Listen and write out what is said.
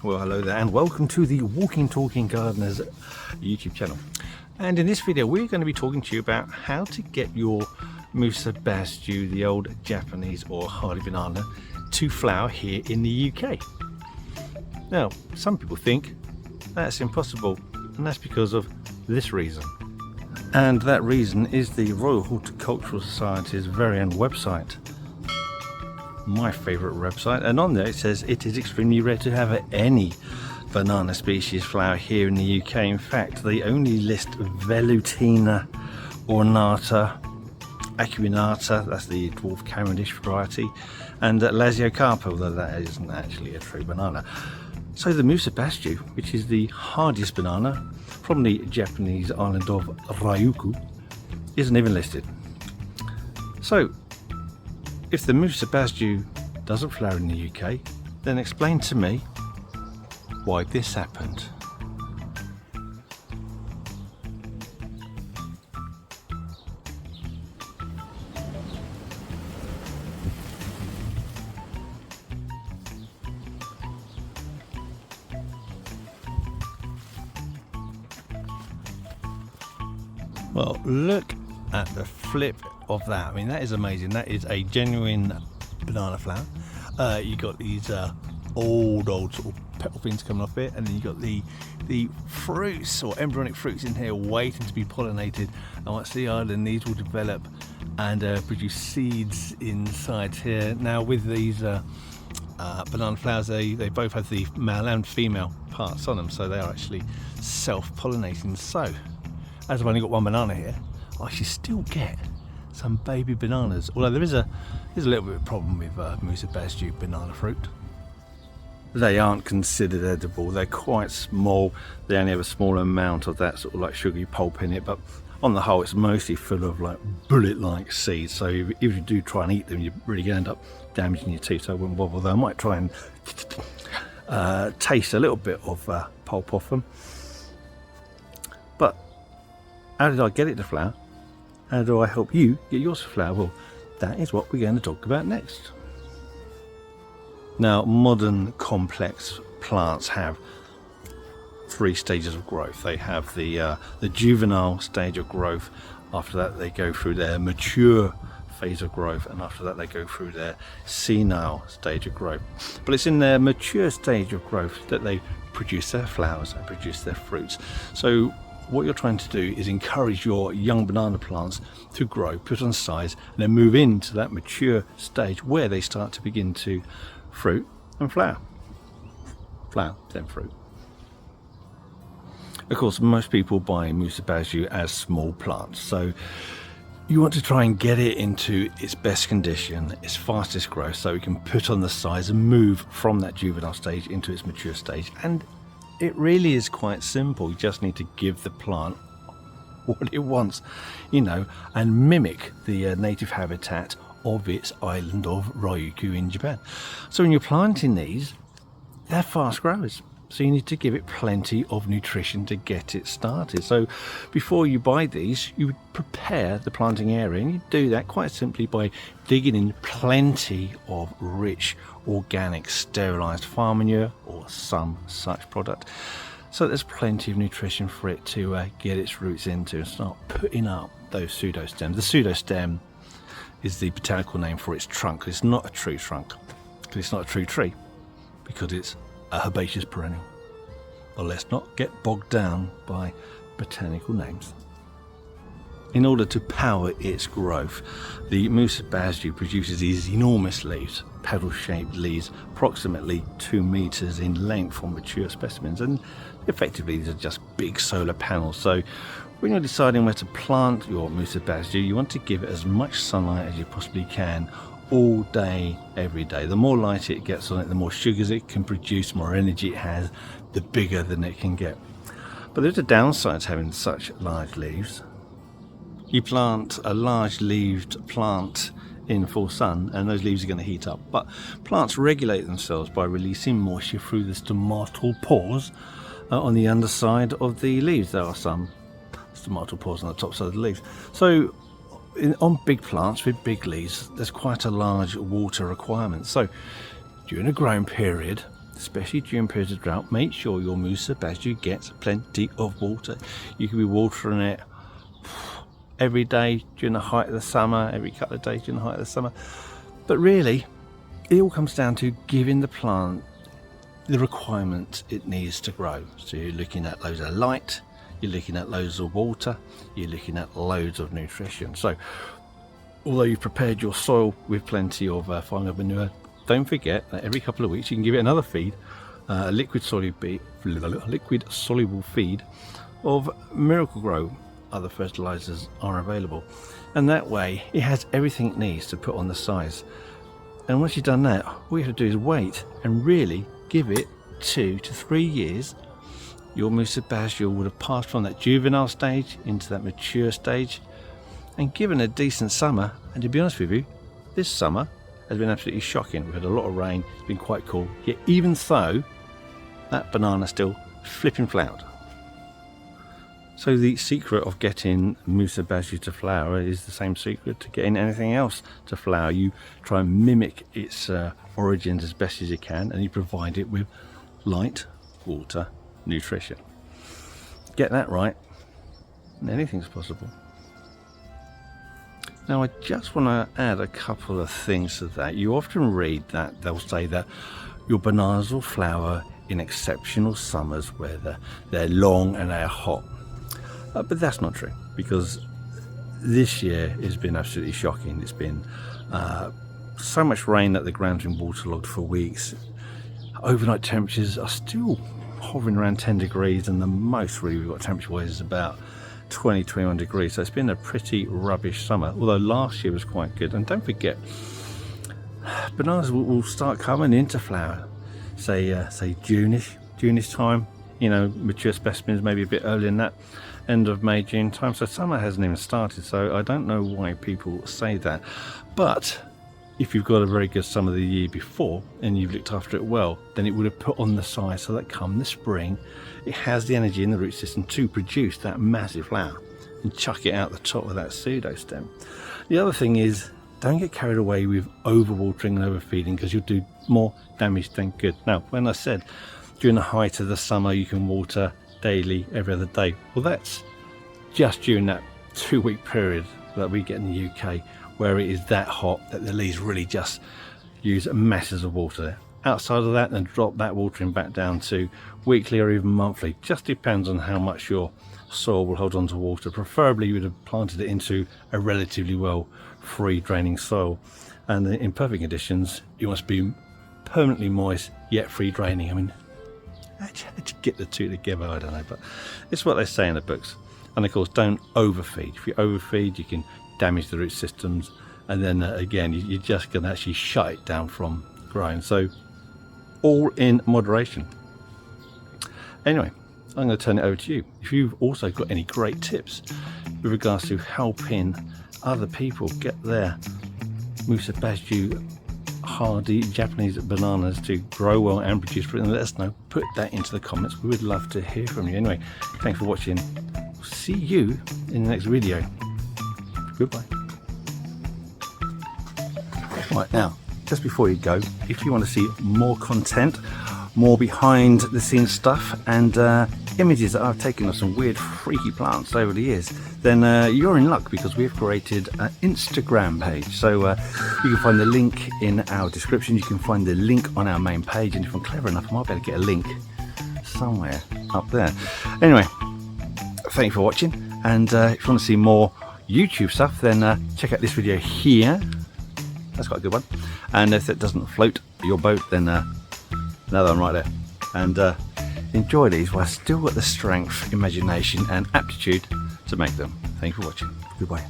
Well, hello there and welcome to the Walking Talking Gardeners YouTube channel. And in this video we're going to be talking to you about how to get your Musa basjoo, the old Japanese or hardy banana, to flower here in the UK. Now, some people think that's impossible, and that's because of this reason. And that reason is the Royal Horticultural Society's very own website. My favourite website, and on there it says it is extremely rare to have any banana species flower here in the UK. In fact, they only list Velutina ornata, acuminata, that's the dwarf Cavendish variety, and Lasiocarpa, although that isn't actually a true banana. So the Musa basjoo, which is the hardiest banana from the Japanese island of Ryukyu, isn't even listed. So if the Musa basjoo doesn't flower in the UK, then explain to me why this happened. Well, look at the flip of that. I mean, that is amazing. That is a genuine banana flower. You got these old sort of petal things coming off it, and then you got the fruits or embryonic fruits in here waiting to be pollinated, and once they are, then these will develop and produce seeds inside here. Now with these banana flowers, they both have the male and female parts on them, so they are actually self-pollinating. So as I've only got one banana here, I should still get some baby bananas, although there's a little bit of a problem with Musa basjoo banana fruit. They aren't considered edible. They're quite small. They only have a small amount of that sort of like sugary pulp in it, but on the whole it's mostly full of like bullet-like seeds, so if you do try and eat them, you're really going to end up damaging your teeth, so I wouldn't bother. Though I might try and taste a little bit of pulp off them. But how did I get it to flower? How do I help you get yours to flower? Well, that is what we're going to talk about next. Now, modern complex plants have three stages of growth. They have the juvenile stage of growth. After that, they go through their mature phase of growth, and after that, they go through their senile stage of growth. But it's in their mature stage of growth that they produce their flowers and produce their fruits. So what you're trying to do is encourage your young banana plants to grow, put on size, and then move into that mature stage where they start to begin to fruit and flower. Flower, then fruit. Of course, most people buy Musa basjoo as small plants, so you want to try and get it into its best condition, its fastest growth, so it can put on the size and move from that juvenile stage into its mature stage. And it really is quite simple. You just need to give the plant what it wants, and mimic the native habitat of its island of Ryukyu in Japan. So when you're planting these, they're fast growers, so you need to give it plenty of nutrition to get it started. So before you buy these, you would prepare the planting area, and you do that quite simply by digging in plenty of rich organic sterilized farm manure or some such product, so there's plenty of nutrition for it to get its roots into and start putting up those pseudostems. The pseudostem is the botanical name for its trunk. It's not a true trunk, because it's not a true tree, because it's a herbaceous perennial. But let's not get bogged down by botanical names. In order to power its growth, the Musa basjoo produces these enormous leaves, petal-shaped leaves, approximately 2 meters in length for mature specimens, and effectively these are just big solar panels. So when you're deciding where to plant your Musa basjoo, you want to give it as much sunlight as you possibly can, all day, every day. The more light it gets on it, the more sugars it can produce, more energy it has, the bigger than it can get. But there's a downside to having such large leaves. You plant a large leaved plant in full sun and those leaves are going to heat up, but plants regulate themselves by releasing moisture through the stomatal pores on the underside of the leaves. There are some stomatal pores on the top side of the leaves. So on big plants with big leaves, there's quite a large water requirement. So during a growing period, especially during periods of drought, make sure your Musa basjoo gets plenty of water. You can be watering it every day during the height of the summer, every couple of days during the height of the summer. But really, it all comes down to giving the plant the requirement it needs to grow. So you're looking at loads of light, you're looking at loads of water, you're looking at loads of nutrition. So although you've prepared your soil with plenty of final manure, don't forget that every couple of weeks you can give it another feed, a liquid soluble feed of Miracle Grow. Other fertilizers are available, and that way it has everything it needs to put on the size. And once you've done that, all you have to do is wait and really give it 2 to 3 years. Your Musa basjoo would have passed from that juvenile stage into that mature stage, and given a decent summer. And to be honest with you, this summer has been absolutely shocking. We've had a lot of rain, it's been quite cool, yet even so, that banana still flipping flowered. So the secret of getting Musa basjoo to flower is the same secret to getting anything else to flower. You try and mimic its origins as best as you can, and you provide it with light, water, nutrition. Get that right, and anything's possible. Now I just want to add a couple of things to that. You often read that they'll say that your bananas will flower in exceptional summers where they're long and they're hot. But that's not true, because this year has been absolutely shocking. It's been so much rain that the ground's been waterlogged for weeks. Overnight temperatures are still hovering around 10 degrees, and the most really we've got temperature wise is about 21 degrees. So it's been a pretty rubbish summer, although last year was quite good. And don't forget, bananas will start coming into flower, say June-ish time. You know, mature specimens maybe a bit earlier than that, end of May, June time. So summer hasn't even started, so I don't know why people say that. But if you've got a very good summer the year before and you've looked after it well, then it would have put on the size so that come the spring it has the energy in the root system to produce that massive flower and chuck it out the top of that pseudo stem. The other thing is, don't get carried away with overwatering and overfeeding, because you'll do more damage than good. Now, when I said during the height of the summer you can water daily, every other day, well, that's just during that 2-week period that we get in the UK, where it is that hot that the leaves really just use masses of water. Outside of that, then drop that watering back down to weekly or even monthly. Just depends on how much your soil will hold on to water. Preferably you would have planted it into a relatively well free draining soil, and in perfect conditions it must be permanently moist yet free draining. I mean, how'd you get the two together? I don't know, but it's what they say in the books. And of course, don't overfeed. If you overfeed, you can damage the root systems, and then again you're just going to actually shut it down from growing. So all in moderation. Anyway, I'm going to turn it over to you. If you've also got any great tips with regards to helping other people get their Musa basjoo hardy Japanese bananas to grow well and produce fruit, then let us know. Put that into the comments. We would love to hear from you. Anyway, thanks for watching. See you in the next video. Goodbye. Right, now, just before you go, if you want to see more content, more behind the scenes stuff, and images that I've taken of some weird freaky plants over the years, then you're in luck, because we've created an Instagram page. So you can find the link in our description. You can find the link on our main page, and if I'm clever enough I might be able to get a link somewhere up there. Anyway, thank you for watching, and if you want to see more YouTube stuff, then check out this video here. That's quite a good one. And if it doesn't float your boat, then another one right there. And enjoy these while I still got the strength, imagination and aptitude to make them. Thank you for watching. Goodbye.